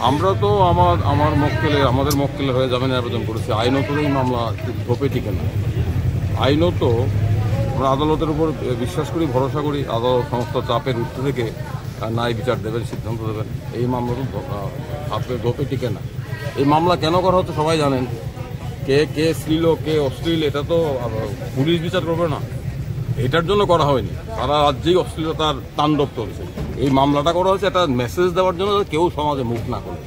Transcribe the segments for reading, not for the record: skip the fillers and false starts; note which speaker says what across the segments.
Speaker 1: আমরা তো আমাদের মক্কেলে হয়ে জামিনের আবেদন করেছি। আইনত এই মামলা ধোপে টিকে না। আইনত আমরা আদালতের উপর বিশ্বাস করি, ভরসা করি। আদালত সমস্ত চাপের ঊর্ধ্বে থেকে ন্যায় বিচার দেবেন, সিদ্ধান্ত দেবেন। এই মামলা তো ধোপে টিকে না। এই মামলা কেন করা হচ্ছে সবাই জানেন। কে শ্লীল কে অশ্লীল এটা তো পুলিশ বিচার করবে না, এটার জন্য করা হয়নি। সারা রাজ্যেই অশ্লীলতার তাণ্ডব চলছে। এই মামলাটা করা হচ্ছে একটা মেসেজ দেওয়ার জন্য, কেউ সমাজে মুখ না করে।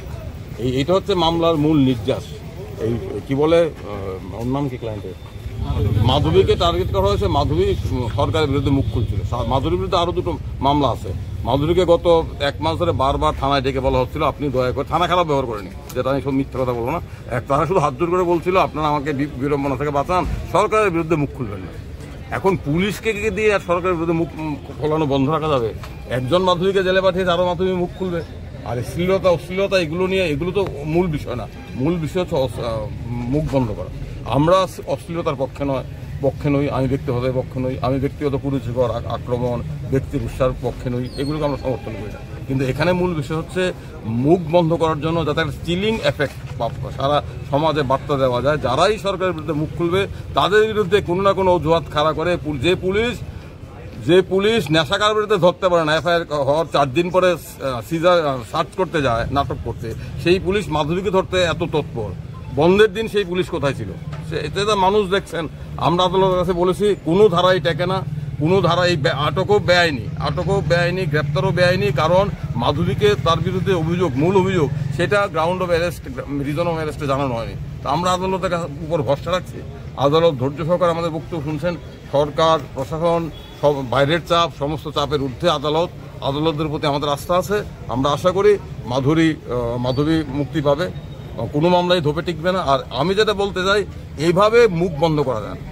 Speaker 1: এইটা হচ্ছে মামলার মূল নির্যাস। এই কি বলে, ওর নাম কি ক্লায়েন্টের, মাধবীকে টার্গেট করা হয়েছে। মাধবী সরকারের বিরুদ্ধে মুখ খুলছিল। মাধুরীর বিরুদ্ধে আরও দুটো মামলা আছে। মাধুরীকে গত 1 মাস ধরে বারবার থানায় ডেকে বলা হচ্ছিল আপনি দয়া করে, থানা খারাপ ব্যবহার করেনি, যেটা আমি সব মিথ্যা কথা বলবো না, তারা শুধু হাত জোর করে বলছিল আপনারা আমাকে বিড়ম্বনা থেকে বাঁচান, সরকারের বিরুদ্ধে মুখ খুলবেন না। এখন পুলিশকে দিয়ে আর সরকারের বিরুদ্ধে মুখ খোলানো বন্ধ রাখা যাবে? একজন মাধুরীকে জেলে পাঠিয়ে আরও মাধুরী মুখ খুলবে? আর শ্লীলতা অশ্লীলতা এগুলো তো মূল বিষয় না। মূল বিষয় হচ্ছে মুখ বন্ধ করা। আমরা অশ্লীলতার পক্ষে নই, আমি ব্যক্তিগত পক্ষে নই, আমি ব্যক্তিগত কুরুচিকর আক্রমণ, ব্যক্তির উৎসার পক্ষে নই, এগুলোকে আমরা সমর্থন করি না। কিন্তু এখানে মূল বিষয় হচ্ছে মুখ বন্ধ করার জন্য যাতে একটা চিলিং এফেক্ট সারা সমাজে বার্তা দেওয়া যায়। যারাই সরকারের বিরুদ্ধে মুখ খুলবে তাদের বিরুদ্ধে কোনো না কোনো অজুহাত খাড়া করে যে পুলিশ নেশাকার বিরুদ্ধে ধরতে পারে না, এফআইআর হওয়ার 4 দিন পরে সার্চ করতে যায় নাটক করতে, সেই পুলিশ মাধুরীকে ধরতে এত তৎপর। বন্ধের দিন সেই পুলিশ কোথায় ছিল? এতে তো মানুষ দেখছেন। আমরা আদালতের কাছে বলেছি কোনো ধারাই টেকে না, কোনো ধারাই আটকও বেআইনি, গ্রেপ্তারও বেআইনি। কারণ মাধুরীকে তার বিরুদ্ধে মূল অভিযোগ সেটা ground of arrest, reason of অ্যারেস্টে জানানো হয়নি। তা আমরা আদালতের উপর ভরসা রাখছি। আদালত ধৈর্য সহকারে আমাদের বক্তব্য শুনছেন। সরকার, প্রশাসন, সব বাইরের চাপ, সমস্ত চাপের ঊর্ধ্বে আদালতের প্রতি আমাদের আস্থা আছে। আমরা আশা করি মাধবী মুক্তি পাবে, কোনো মামলায় ধোপে টিকবে না। আর আমি যেটা বলতে চাই, এইভাবে মুখ বন্ধ করা যায় না।